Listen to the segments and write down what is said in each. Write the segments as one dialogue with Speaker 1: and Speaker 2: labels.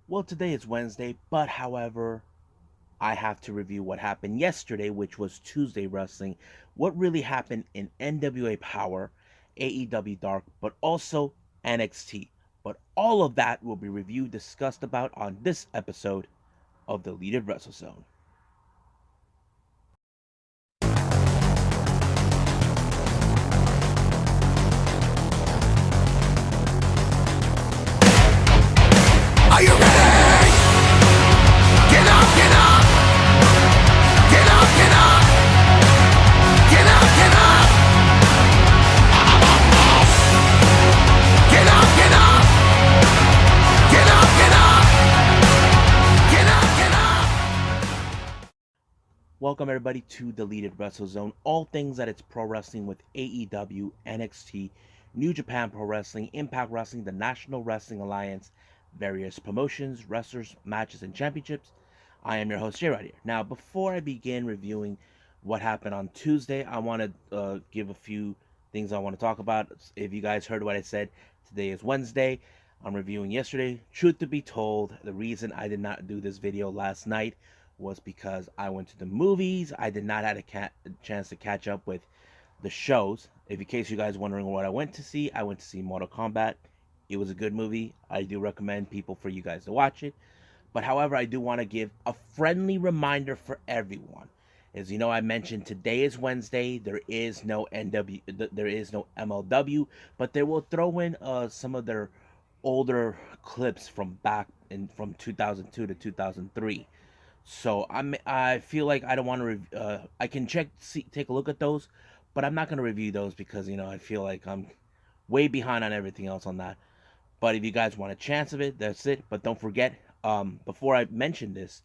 Speaker 1: Well, today is Wednesday, but however, I have to review what happened yesterday, which was Tuesday Wrestling. What really happened in NWA Powerrr, AEW Dark, but also NXT. But all of that will be reviewed, discussed about on this episode of the Deleted Wrestle Zone.
Speaker 2: Are you ready? Get up, get up. Get up, get up. Get up, get up. Get up, get up. Get up, get up. Get up, get up.
Speaker 1: Welcome everybody to Deleted Wrestle Zone. All things that it's pro wrestling with AEW, NXT, New Japan Pro Wrestling, Impact Wrestling, the National Wrestling Alliance, various promotions, wrestlers, matches, and championships. I am your host, Jay, right here. Now, before I begin reviewing what happened on Tuesday, I want to give a few things I want to talk about. If you guys heard what I said, today is Wednesday. I'm reviewing yesterday. Truth to be told, the reason I did not do this video last night was because I went to the movies. I did not have a chance to catch up with the shows. If in case you guys wondering what I went to see Mortal Kombat. It was a good movie. I do recommend people for you guys to watch it. But however, I do want to give a friendly reminder for everyone. As you know, I mentioned today is Wednesday. There is no there is no MLW, but they will throw in some of their older clips from back in from 2002 to 2003. So I feel like I don't want to. I can take a look at those, but I'm not going to review those because I feel like I'm way behind on everything else on that. But if you guys want a chance of it, that's it. But don't forget, before I mention this,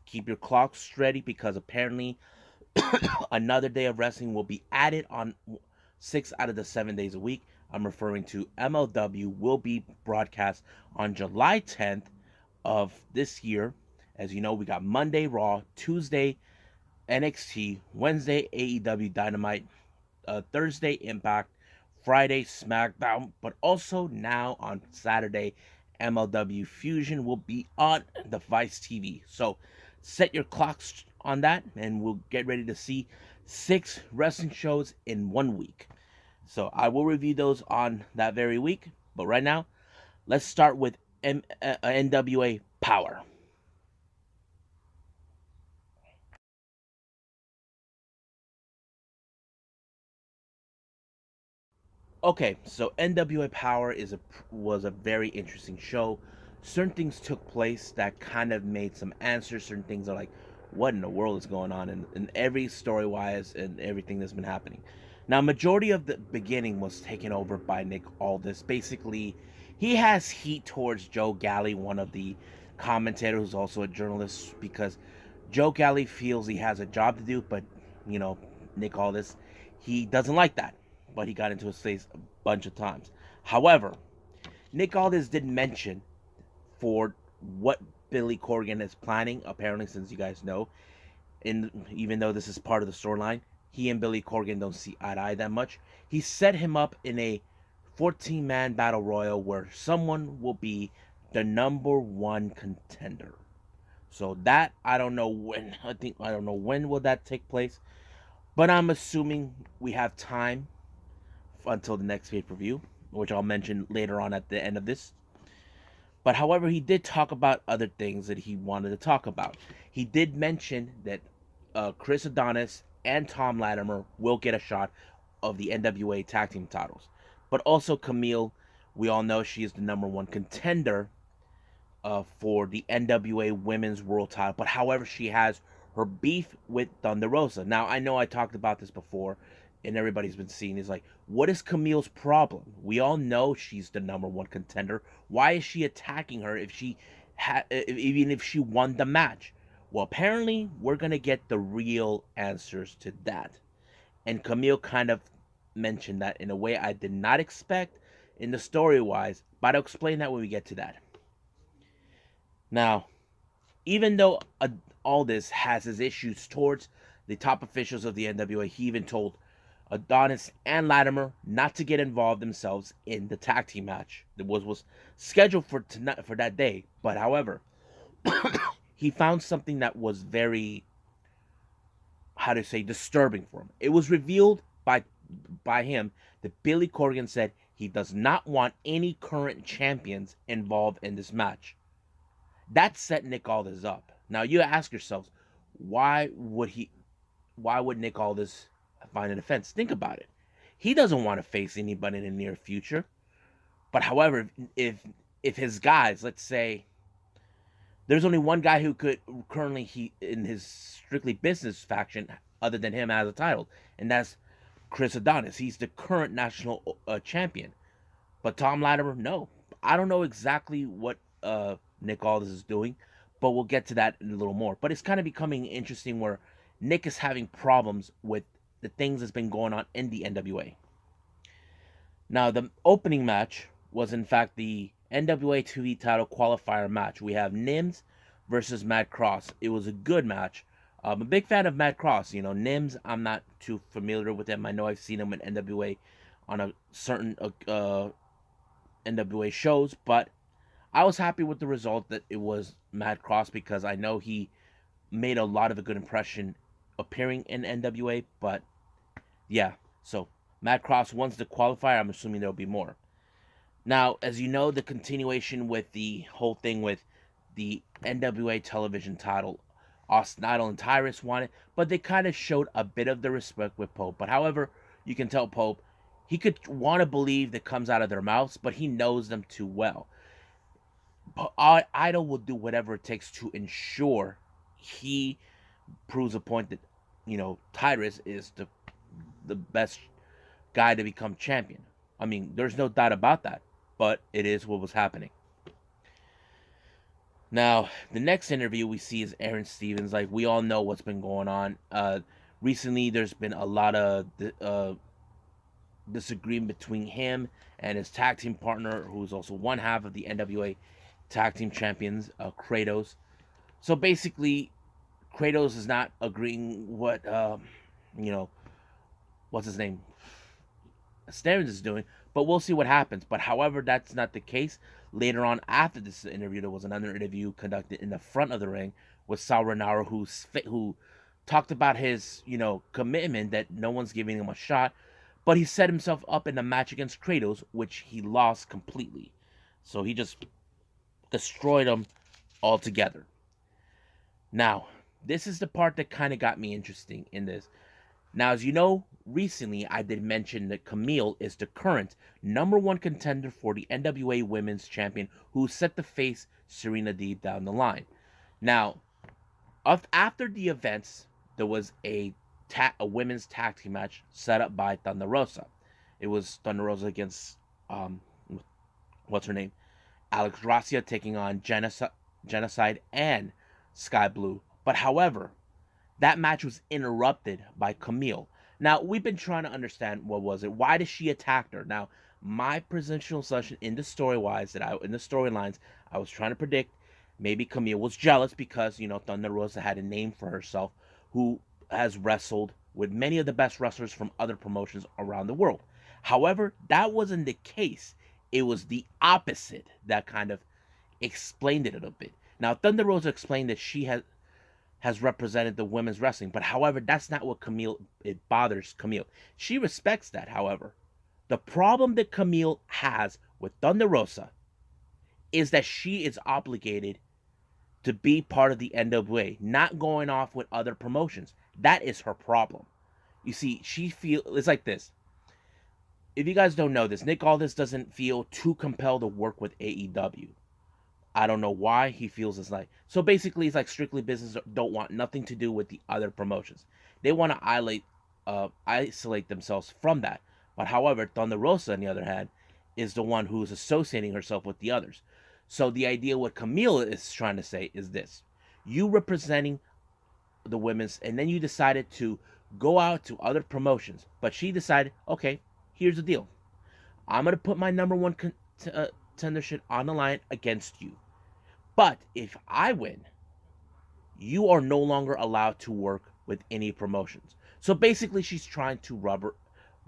Speaker 1: keep your clocks ready because apparently another day of wrestling will be added on 6 out of the 7 days a week. I'm referring to MLW will be broadcast on July 10th of this year. As you know, we got Monday Raw, Tuesday NXT, Wednesday AEW Dynamite, Thursday Impact, Friday SmackDown, but also now on Saturday, MLW Fusion will be on the Vice TV. So set your clocks on that, and we'll get ready to see 6 wrestling shows in 1 week. So I will review those on that very week. But right now, let's start with NWA Powerrr. Okay, so NWA Powerrr was a very interesting show. Certain things took place that kind of made some answers. Certain things are like, what in the world is going on? And every story wise and everything that's been happening. Now, majority of the beginning was taken over by Nick Aldis. Basically, he has heat towards Joe Galli, one of the commentators who's also a journalist, because Joe Galli feels he has a job to do, but you know, Nick Aldis, he doesn't like that. But he got into his face a bunch of times. However, Nick Aldis did mention for what Billy Corgan is planning, apparently, since you guys know, even though this is part of the storyline, he and Billy Corgan don't see eye to eye that much. He set him up in a 14-man battle royal where someone will be the number 1 contender. So that I don't know when. I don't know when will that take place, but I'm assuming we have time until the next pay-per-view, which I'll mention later on at the end of this. But however, he did talk about other things that he wanted to talk about. He did mention that Chris Adonis and Tom Latimer will get a shot of the NWA tag team titles. But also Camille, we all know she is the number 1 contender for the NWA Women's World title. But however, she has her beef with Thunder Rosa. Now, I know I talked about this before, and everybody's been seeing is like, what is Camille's problem? We all know she's the number 1 contender. Why is she attacking her if even if she won the match? Well, apparently we're gonna get the real answers to that. And Camille kind of mentioned that in a way I did not expect in the story wise, but I'll explain that when we get to that. Now, even though Aldis has his issues towards the top officials of the NWA, he even told Adonis and Latimer not to get involved themselves in the tag team match that was scheduled for tonight, for that day. But however, he found something that was very, how to say, disturbing for him. It was revealed by him that Billy Corgan said he does not want any current champions involved in this match. That set Nick Aldis up. Now you ask yourselves, why would Nick Aldis find an offense? Think about it. He doesn't want to face anybody in the near future. But however, if his guys, let's say, there's only one guy who could currently, he in his strictly business faction other than him has a title, and that's Chris Adonis. He's the current national champion. But Tom Latimer, no. I don't know exactly what Nick Aldis is doing, but we'll get to that in a little more. But it's kind of becoming interesting where Nick is having problems with the things that's been going on in the NWA. Now, the opening match was in fact the NWA TV title qualifier match. We have Nims versus Matt Cross. It was a good match. I'm a big fan of Matt Cross. You know, Nims, I'm not too familiar with him. I know I've seen him in NWA on a certain NWA shows, but I was happy with the result that it was Matt Cross because I know he made a lot of a good impression appearing in NWA. But yeah, so Matt Cross wins the qualifier. I'm assuming there'll be more. Now, as you know, the continuation with the whole thing with the NWA television title, Austin Idol and Tyrus won it, but they kind of showed a bit of the respect with Pope. But however, you can tell Pope, he could want to believe that comes out of their mouths, but he knows them too well. But Idol will do whatever it takes to ensure he proves a point that, you know, Tyrus is the best guy to become champion. I mean, there's no doubt about that, but it is what was happening. Now, the next interview we see is Aaron Stevens. Like, we all know what's been going on. Recently, there's been a lot of disagreement between him and his tag team partner, who's also one half of the NWA tag team champions, Kratos. So basically, Kratos is not agreeing what, what's his name? Stevens is doing, but we'll see what happens. But however, that's not the case. Later on, after this interview, there was another interview conducted in the front of the ring with Sal Rinauro, who talked about his, commitment that no one's giving him a shot, but he set himself up in the match against Kratos, which he lost completely. So he just destroyed him altogether. Now, this is the part that kind of got me interesting in this. Now, as you know, recently I did mention that Camille is the current #1 contender for the NWA Women's Champion, who set to face Serena Deeb down the line. Now, after the events, there was a women's tag team match set up by Thunder Rosa. It was Thunder Rosa against, what's her name? Alex Gracia taking on Genocide and Sky Blue. But however, that match was interrupted by Camille. Now, we've been trying to understand what was it. Why did she attack her? Now, my positional assumption in the storylines, I was trying to predict maybe Camille was jealous because, Thunder Rosa had a name for herself, who has wrestled with many of the best wrestlers from other promotions around the world. However, that wasn't the case. It was the opposite that kind of explained it a little bit. Now, Thunder Rosa explained that she has represented the women's wrestling, but however, that's not what it bothers Camille. She respects that, however. The problem that Camille has with Thunder Rosa is that she is obligated to be part of the NWA, not going off with other promotions. That is her problem. You see, it's like this. If you guys don't know this, Nick Aldis doesn't feel too compelled to work with AEW. I don't know why he feels it's like. So basically, it's like strictly business, don't want nothing to do with the other promotions. They want to isolate themselves from that. But however, Thunder Rosa, on the other hand, is the one who's associating herself with the others. So the idea what Camille is trying to say is this. You representing the women's, and then you decided to go out to other promotions. But she decided, okay, here's the deal. I'm going to put my #1 contendership on the line against you. But if I win, you are no longer allowed to work with any promotions. So basically, she's trying to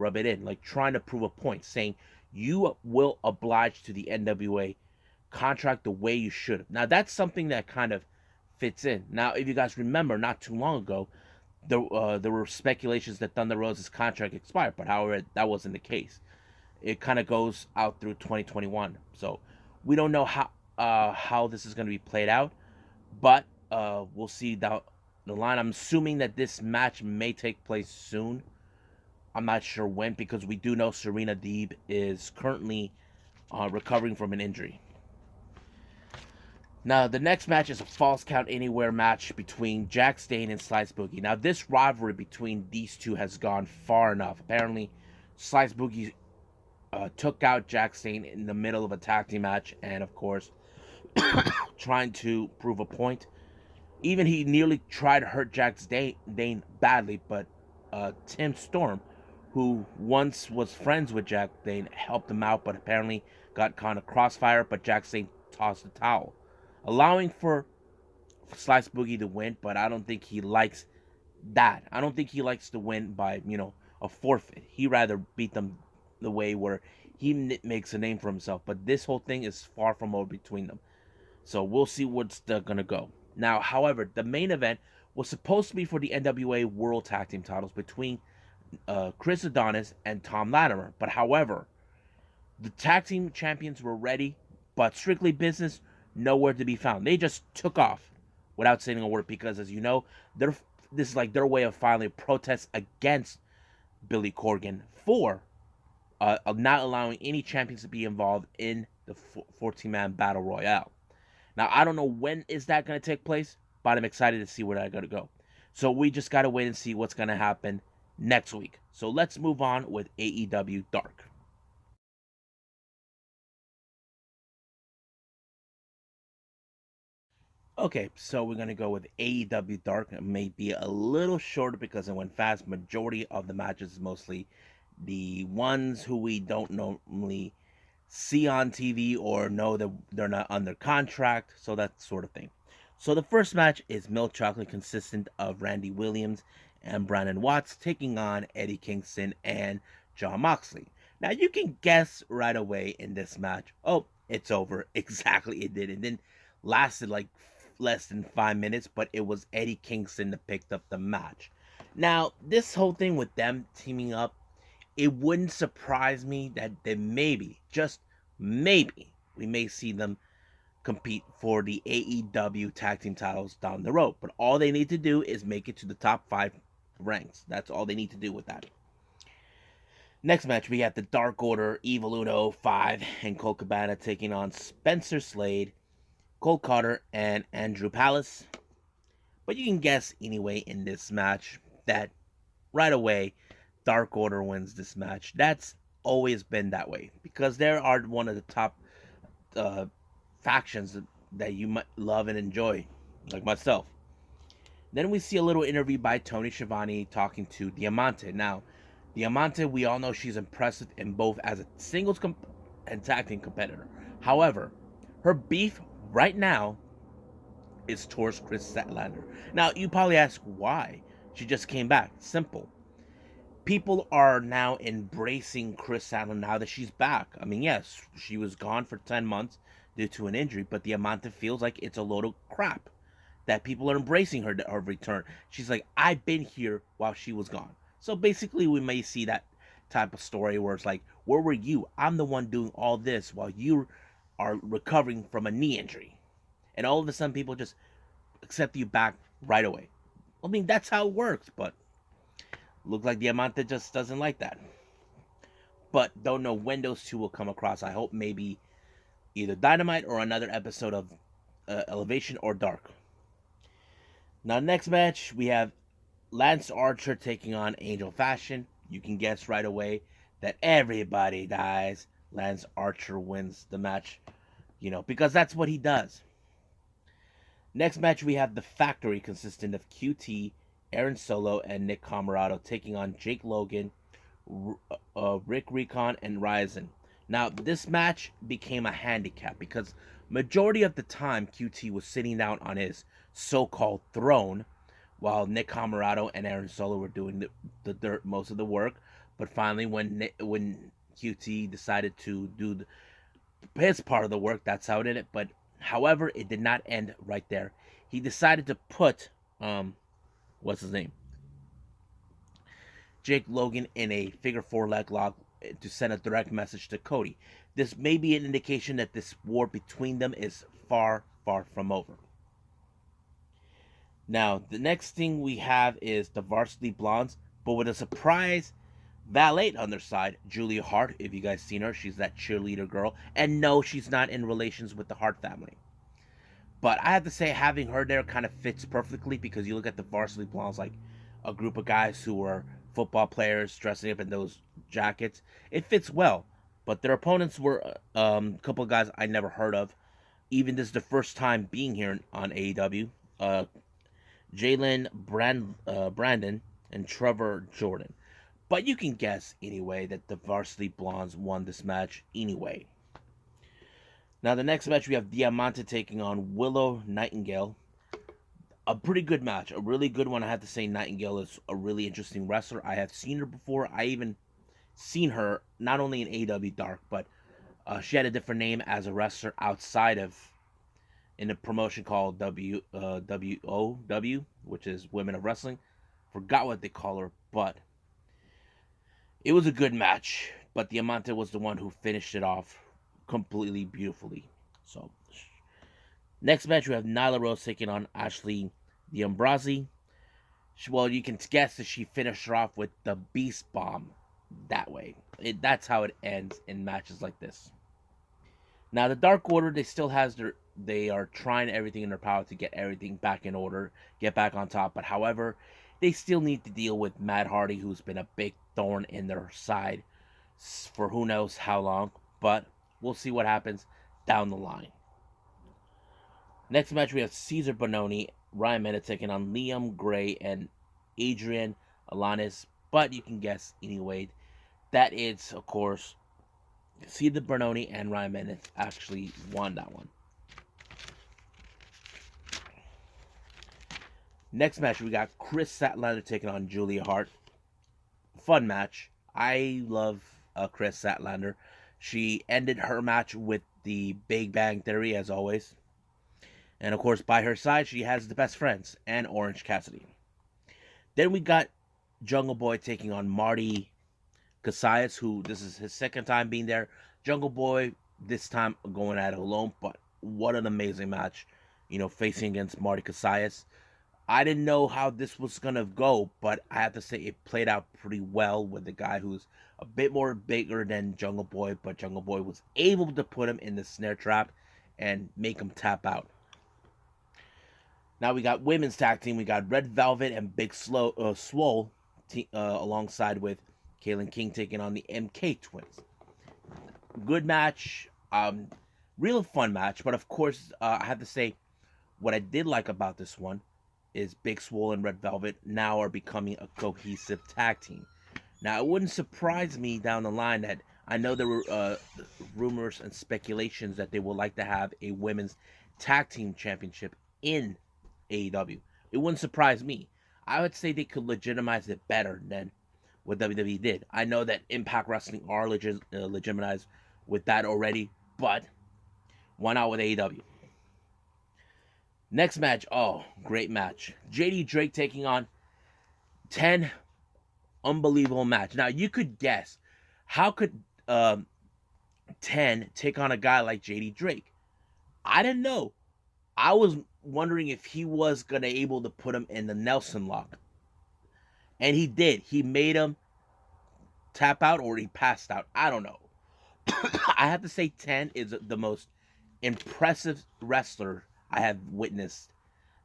Speaker 1: rub it in, like trying to prove a point, saying you will oblige to the NWA contract the way you should have. Now that's something that kind of fits in. Now, if you guys remember, not too long ago, there were speculations that Thunder Rosa's contract expired, but however, that wasn't the case. It kind of goes out through 2021, so we don't know how this is going to be played out, but we'll see down the line. I'm assuming that this match may take place soon. I'm not sure when, because we do know Serena Deeb is currently recovering from an injury. Now, the next match is a Falls Count Anywhere match between Jack Stane and Slice Boogie. Now, this rivalry between these two has gone far enough. Apparently, Slice Boogie took out Jack Stane in the middle of a tag team match, and of course, trying to prove a point. Even he nearly tried to hurt Jack Stane badly, but Tim Storm, who once was friends with Jack Stane, helped him out, but apparently got caught in a crossfire, but Jack Stane tossed the towel, allowing for Slice Boogie to win, but I don't think he likes that. I don't think he likes to win by, a forfeit. He rather beat them the way where he makes a name for himself, but this whole thing is far from over between them. So we'll see what's gonna go. Now, however, the main event was supposed to be for the NWA World Tag Team titles between Chris Adonis and Tom Latimer, but however, the tag team champions were ready, but Strictly Business nowhere to be found. They just took off without saying a word because, as you know, this is like their way of filing a protest against Billy Corgan for not allowing any champions to be involved in the 14-man battle royale. Now, I don't know when is that going to take place, but I'm excited to see where that's going to go. So we just got to wait and see what's going to happen next week. So let's move on with AEW Dark. Okay, so we're going to go with AEW Dark. It may be a little shorter because it went fast. Majority of the matches is mostly the ones who we don't normally see on TV or know that they're not under contract, so that sort of thing. So the first match is Milk Chocolate, consistent of Randy Williams and Brandon Watts taking on Eddie Kingston and Jon Moxley. Now you can guess right away in this match, oh, it's over. Exactly, it did. It didn't lasted like less than 5 minutes, but it was Eddie Kingston that picked up the match. Now, this whole thing with them teaming up, it wouldn't surprise me that they maybe, just maybe, we may see them compete for the AEW tag team titles down the road. But all they need to do is make it to the top 5 ranks. That's all they need to do with that. Next match, we have the Dark Order, Evil Uno 5, and Colt Cabana taking on Spencer Slade, Cole Carter, and Andrew Palace. But you can guess anyway in this match that right away Dark Order wins this match. That's always been that way because they are one of the top factions that you might love and enjoy, like myself. Then we see a little interview by Tony Schiavone talking to Diamante. Now, Diamante, we all know she's impressive in both as a singles and tag team competitor. However, her beef right now is towards Chris Statlander. Now, you probably ask why. She just came back. Simple. People are now embracing Chris Statlander now that she's back. I mean, yes, she was gone for 10 months due to an injury, but Diamante feels like it's a load of crap that people are embracing her return. She's like, I've been here while she was gone. So basically, we may see that type of story where it's like, where were you? I'm the one doing all this while you are recovering from a knee injury. And all of a sudden, people just accept you back right away. I mean, that's how it works, but looks like Diamante just doesn't like that. But don't know when those two will come across. I hope maybe either Dynamite or another episode of Elevation or Dark. Now, next match, we have Lance Archer taking on Angel Fashion. You can guess right away that everybody dies. Lance Archer wins the match, because that's what he does. Next match, we have The Factory, consisting of QT, Aaron Solo, and Nick Camarado taking on Jake Logan, Rick Recon, and Ryzen. Now, this match became a handicap because majority of the time QT was sitting down on his so-called throne while Nick Camarado and Aaron Solo were doing the most of the work. But finally, when QT decided to do his part of the work, that's how it ended. But however, it did not end right there. He decided to put what's his name, Jake Logan, in a figure four leg lock to send a direct message to Cody. This may be an indication that this war between them is far, far from over. Now, the next thing we have is the Varsity Blondes, but with a surprise valet on their side, Julia Hart. If you guys seen her, she's that cheerleader girl. And no, she's not in relations with the Hart family. But I have to say, having her there kind of fits perfectly, because you look at the Varsity Blondes, like a group of guys who are football players dressing up in those jackets. It fits well. But their opponents were a couple of guys I never heard of. Even this is the first time being here on AEW. Brandon and Trevor Jordan. But you can guess anyway that the Varsity Blondes won this match anyway. Now the next match we have Diamante taking on Willow Nightingale. A pretty good match, a really good one. I have to say Nightingale is a really interesting wrestler. I have seen her before. I even seen her not only in AEW Dark, but she had a different name as a wrestler outside of, in a promotion called WOW, which is Women of Wrestling. Forgot what they call her, but it was a good match. But Diamante was the one who finished it off completely beautifully. So, next match we have Nyla Rose taking on Ashley D'Ambrosio. Well, you can guess that she finished her off with the Beast Bomb that way. That's how it ends in matches like this. Now the Dark Order, they are trying everything in their power to get everything back in order, get back on top. But however, they still need to deal with Matt Hardy, who's been a big thorn in their side for who knows how long. But we'll see what happens down the line. Next match we have Cesar Bononi, Ryan Bennett taking on Liam Gray and Adrian Alanis. But you can guess anyway. That is, of course, Cesar Bononi and Ryan Bennett actually won that one. Next match, we got Chris Statlander taking on Julia Hart. Fun match. I love Chris Statlander. She ended her match with the Big Bang Theory, as always. And, of course, by her side, she has the Best Friends and Orange Cassidy. Then we got Jungle Boy taking on Marty Casillas, who this is his second time being there. Jungle Boy this time going at it alone, but what an amazing match, facing against Marty Casillas. I didn't know how this was gonna go, but I have to say it played out pretty well with the guy who's a bit more bigger than Jungle Boy, but Jungle Boy was able to put him in the snare trap and make him tap out. Now we got women's tag team. We got Red Velvet and Big Swole alongside with Kaylen King taking on the MK Twins. Good match, real fun match. But of course, I have to say, what I did like about this one is Big Swole and Red Velvet now are becoming a cohesive tag team. Now, it wouldn't surprise me down the line that I know there were rumors and speculations that they would like to have a women's tag team championship in AEW. It wouldn't surprise me. I would say they could legitimize it better than what WWE did. I know that Impact Wrestling are legitimized with that already, but why not with AEW? Next match, great match. JD Drake taking on 10. Unbelievable match. Now, you could guess, how could 10 take on a guy like JD Drake? I didn't know. I was wondering if he was going to able to put him in the Nelson lock. And he did. He made him tap out or he passed out. I don't know. I have to say 10 is the most impressive wrestler I have witnessed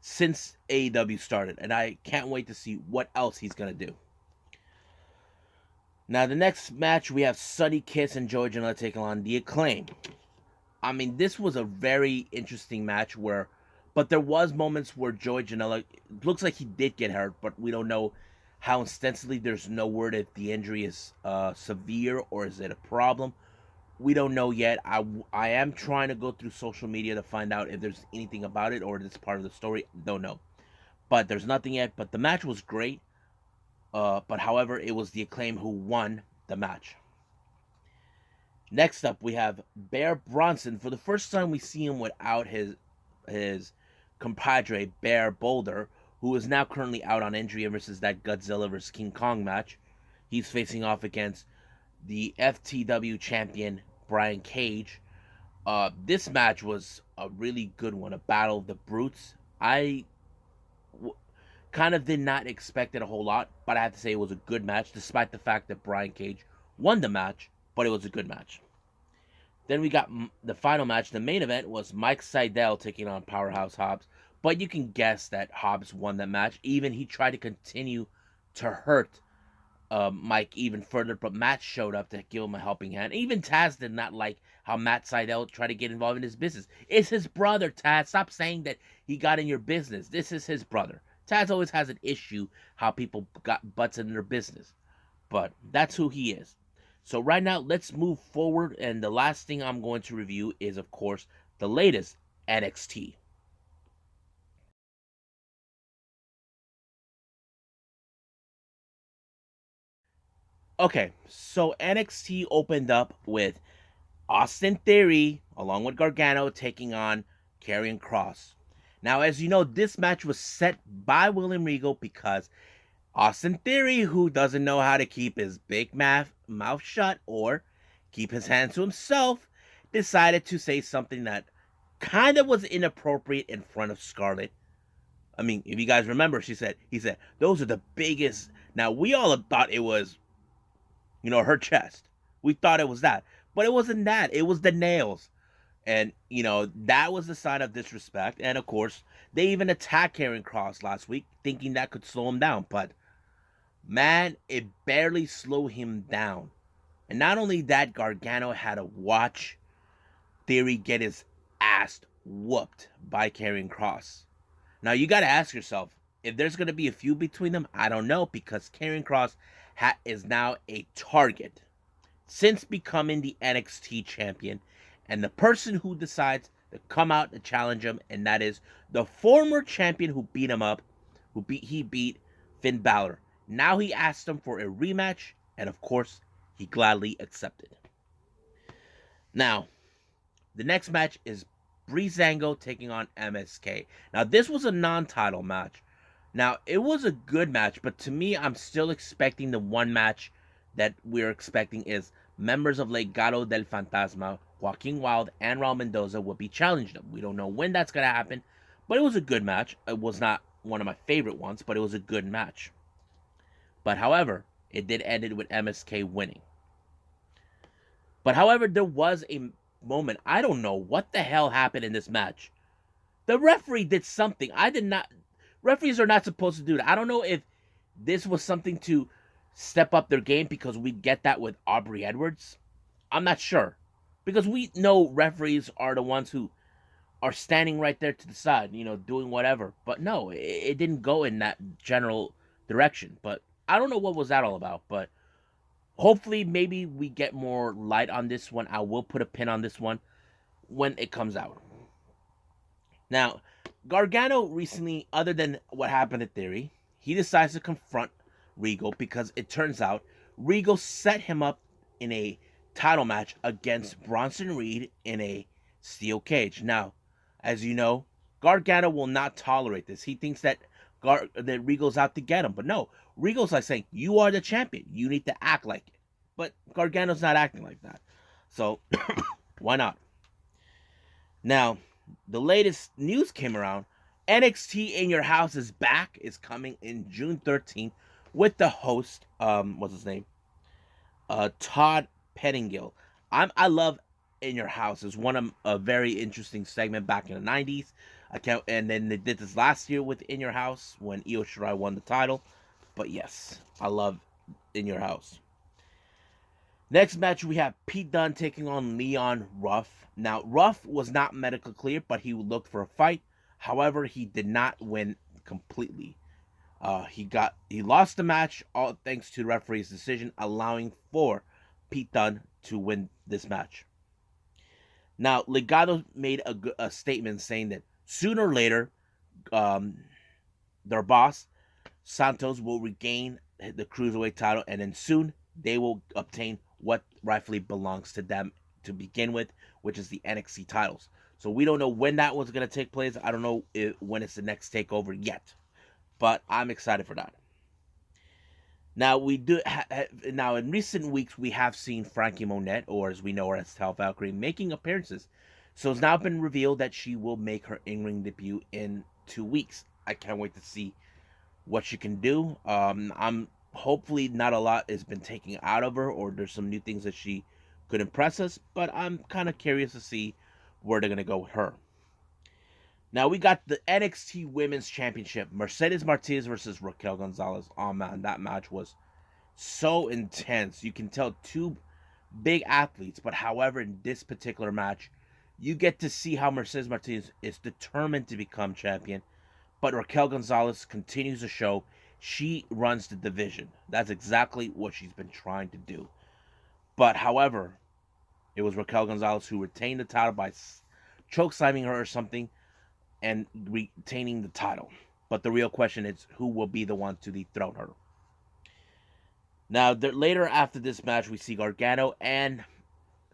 Speaker 1: since AEW started. And I can't wait to see what else he's going to do. Now, the next match, we have Sunny Kiss and Joey Janela taking on The Acclaim. I mean, this was a very interesting match but there was moments where Joey Janela, looks like he did get hurt, but we don't know how extensively. There's no word if the injury is severe or is it a problem. We don't know yet. I am trying to go through social media to find out if there's anything about it or if it's part of the story. Don't know. But there's nothing yet. But the match was great. But however, it was the Acclaim who won the match. Next up, we have Bear Bronson. For the first time, we see him without his compadre Bear Boulder, who is now currently out on injury versus that Godzilla vs King Kong match. He's facing off against the FTW champion Brian Cage. This match was a really good one, a battle of the brutes. Kind of did not expect it a whole lot, but I have to say it was a good match, despite the fact that Brian Cage won the match, but it was a good match. Then we got the final match. The main event was Mike Sydal taking on Powerhouse Hobbs, but you can guess that Hobbs won that match. Even he tried to continue to hurt Mike even further, but Matt showed up to give him a helping hand. Even Taz did not like how Matt Sydal tried to get involved in his business. It's his brother, Taz. Stop saying that he got in your business. This is his brother. Taz always has an issue how people got butts in their business, but that's who he is. So right now, let's move forward, and the last thing I'm going to review is, of course, the latest NXT. Okay, so NXT opened up with Austin Theory, along with Gargano, taking on Karrion Kross. Now, as you know, this match was set by William Regal because Austin Theory, who doesn't know how to keep his big mouth shut or keep his hands to himself, decided to say something that kind of was inappropriate in front of Scarlett. I mean, if you guys remember, he said, those are the biggest. Now, we all thought it was, her chest. We thought it was that. But it wasn't that. It was the nails. And, that was the sign of disrespect. And, of course, they even attacked Karrion Kross last week, thinking that could slow him down. But, man, it barely slowed him down. And not only that, Gargano had to watch Theory get his ass whooped by Karrion Kross. Now, you got to ask yourself, if there's going to be a feud between them, I don't know, because Karrion Kross is now a target since becoming the NXT champion, and the person who decides to come out and challenge him, and that is the former champion who beat him up, he beat Finn Balor. Now he asked him for a rematch, and of course, he gladly accepted. Now, the next match is Breezango taking on MSK. Now, this was a non-title match. Now, it was a good match, but to me, I'm still expecting the one match that we're expecting is members of Legado del Fantasma, Joaquin Wilde, and Raul Mendoza will be challenging them. We don't know when that's going to happen, but it was a good match. It was not one of my favorite ones, but it was a good match. But however, it did end with MSK winning. But however, there was a moment. I don't know what the hell happened in this match. The referee did something. I did not. Referees are not supposed to do that. I don't know if this was something to step up their game because we get that with Aubrey Edwards. I'm not sure. Because we know referees are the ones who are standing right there to the side, doing whatever. But no, it didn't go in that general direction. But I don't know what was that all about. But hopefully maybe we get more light on this one. I will put a pin on this one when it comes out. Now, Gargano recently, other than what happened at Theory, he decides to confront Regal because it turns out Regal set him up in a title match against Bronson Reed in a steel cage. Now, as you know, Gargano will not tolerate this. He thinks that Regal's out to get him. But no, Regal's like saying, you are the champion. You need to act like it. But Gargano's not acting like that. So, why not? Now, the latest news came around. NXT In Your House is back. Is coming in June 13th with the host, what's his name? Todd Pettingill. I love In Your House. It's one of a very interesting segment back in the 90s. And then they did this last year with In Your House when Io Shirai won the title. But yes, I love In Your House. Next match, we have Pete Dunne taking on Leon Ruff. Now, Ruff was not medically cleared, but he looked for a fight. However, he did not win completely. He lost the match, all thanks to the referee's decision, allowing for Pete Dunne to win this match. Now, Legado made a statement saying that sooner or later, their boss, Santos, will regain the Cruiserweight title, and then soon they will obtain what rightfully belongs to them to begin with, which is the NXT titles. So we don't know when that was going to take place. I don't know when it's the next takeover yet, but I'm excited for that. Now now in recent weeks we have seen Frankie Monette, or as we know her as Tal Valkyrie, making appearances. So it's now been revealed that she will make her in-ring debut in 2 weeks. I can't wait to see what she can do. I'm hopefully not a lot has been taken out of her, or there's some new things that she could impress us. But I'm kind of curious to see where they're gonna go with her. Now we got the NXT Women's Championship, Mercedes Martinez versus Raquel Gonzalez. Oh man, that match was so intense. You can tell two big athletes, but however, in this particular match, you get to see how Mercedes Martinez is determined to become champion, but Raquel Gonzalez continues to show she runs the division. That's exactly what she's been trying to do. But however, it was Raquel Gonzalez who retained the title by choke slamming her or something and retaining the title. But the real question is who will be the one to dethrone her. Now, later after this match, we see Gargano and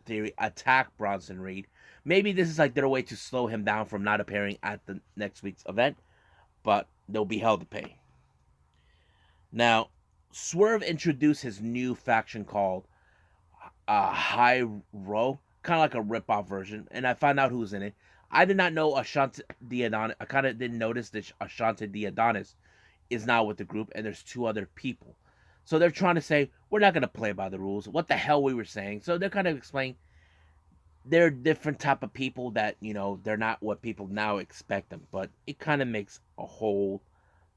Speaker 1: Theory attack Bronson Reed. Maybe this is like their way to slow him down from not appearing at the next week's event, but they'll be held to pay. Now, Swerve introduced his new faction called High Row, kind of like a rip-off version, and I found out who was in it. I did not know Ashante Diadonis. I kind of didn't notice that Ashante Diadonis is now with the group, and there's two other people. So they're trying to say, we're not going to play by the rules. What the hell we were saying. So they're kind of explaining they're different type of people that, they're not what people now expect them. But it kind of makes a whole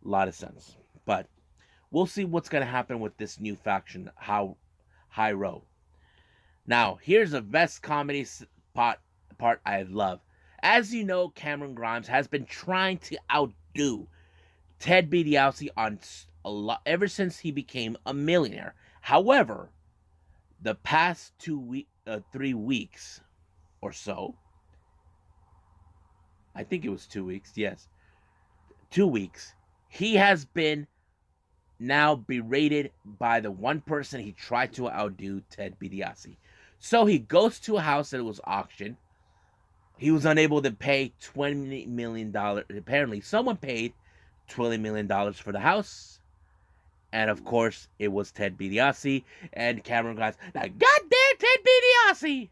Speaker 1: lot of sense. But we'll see what's going to happen with this new faction, High Row. Now, here's the best comedy part I love. As you know, Cameron Grimes has been trying to outdo Ted DiBiase on a lot ever since he became a millionaire. However, the past 3 weeks or so, I think it was 2 weeks, yes, 2 weeks, he has been now berated by the one person he tried to outdo, Ted DiBiase. So he goes to a house that was auctioned. He was unable to pay $20 million. Apparently, someone paid $20 million for the house. And of course, it was Ted DiBiase. And Cameron Grimes, like, goddamn Ted DiBiase!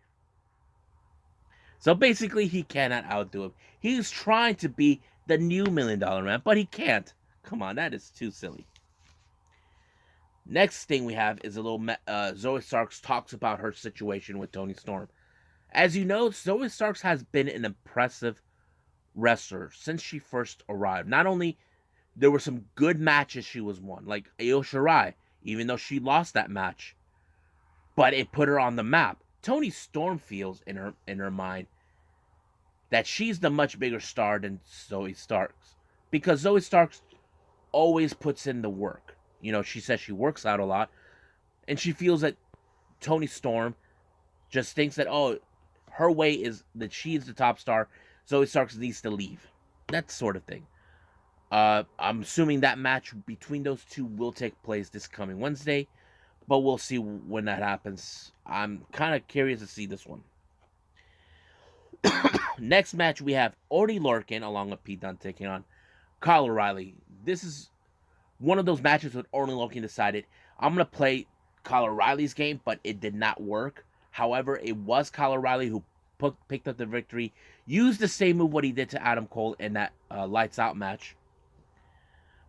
Speaker 1: So basically, he cannot outdo him. He's trying to be the new $1 Million Man, but he can't. Come on, that is too silly. Next thing we have is a little Zoe Starks talks about her situation with Toni Storm. As you know, Zoe Starks has been an impressive wrestler since she first arrived. Not only there were some good matches she was won, like Io Shirai, even though she lost that match, but it put her on the map. Toni Storm feels in her mind that she's the much bigger star than Zoe Starks, because Zoe Starks always puts in the work. She says she works out a lot, and she feels that Toni Storm just thinks that, her way is that she's the top star. Zoe Starks needs to leave. That sort of thing. I'm assuming that match between those two will take place this coming Wednesday, but we'll see when that happens. I'm kind of curious to see this one. Next match, we have Oney Lorcan along with Pete Dunne taking on Kyle O'Reilly. This is one of those matches with Oney Lorcan decided, I'm going to play Kyle O'Reilly's game, but it did not work. However, it was Kyle O'Reilly who picked up the victory, used the same move what he did to Adam Cole in that Lights Out match.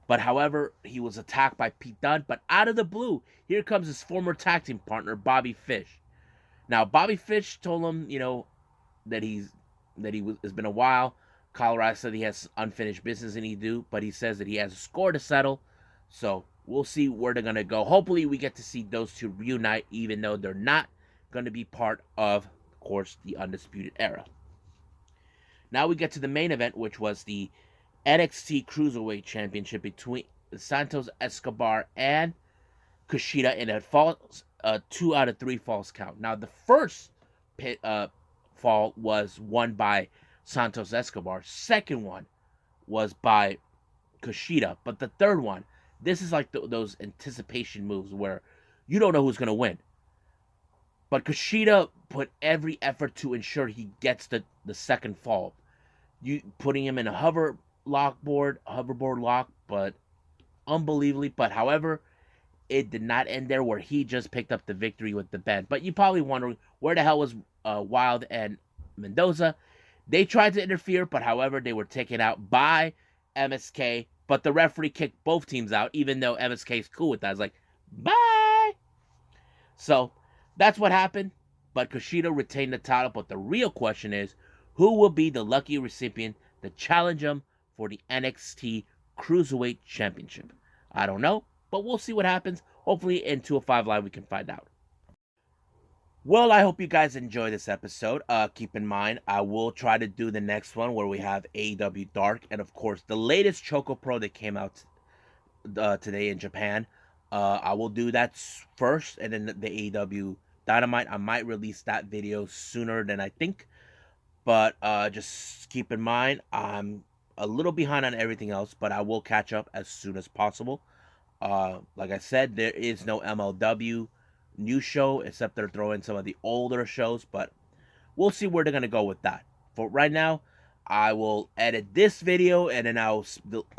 Speaker 1: But however, he was attacked by Pete Dunne, but out of the blue, here comes his former tag team partner, Bobby Fish. Now, Bobby Fish told him, that it's been a while. Kyle O'Reilly said he has unfinished business and he do, but he says that he has a score to settle. So we'll see where they're going to go. Hopefully we get to see those two reunite, even though they're not going to be part of course, the Undisputed Era. Now we get to the main event, which was the NXT Cruiserweight Championship between Santos Escobar and Kushida in a 2 out of 3 falls count. Now the first fall was won by Santos Escobar. Second one was by Kushida, but the third one, This is like those anticipation moves where you don't know who's going to win. But Kushida put every effort to ensure he gets the second fall. You putting him in a hoverboard lock, but unbelievably. But however, it did not end there where he just picked up the victory with the bend. But you're probably wondering where the hell was Wild and Mendoza. They tried to interfere, but however, they were taken out by MSK. But the referee kicked both teams out, even though MSK is cool with that. It's like, bye. So that's what happened. But Kushida retained the title. But the real question is, who will be the lucky recipient to challenge him for the NXT Cruiserweight Championship? I don't know, but we'll see what happens. Hopefully in 205 Live we can find out. Well, I hope you guys enjoy this episode. Keep in mind, I will try to do the next one where we have AEW Dark and, of course, the latest Choco Pro that came out today in Japan. I will do that first, and then the AEW Dynamite. I might release that video sooner than I think, but just keep in mind, I'm a little behind on everything else, but I will catch up as soon as possible. Like I said, there is no MLW new show, except they're throwing some of the older shows, but we'll see where they're going to go with that. For right now, I will edit this video, and then I'll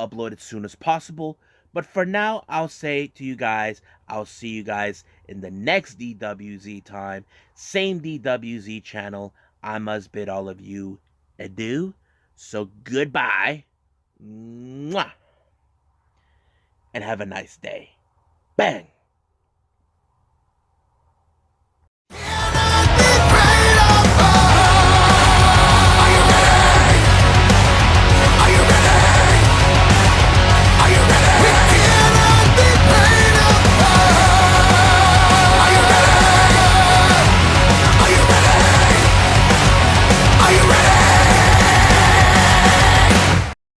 Speaker 1: upload it as soon as possible. But for now, I'll say to you guys, I'll see you guys in the next DWZ time. Same DWZ channel. I must bid all of you adieu. So goodbye. Mwah. And have a nice day. Bang.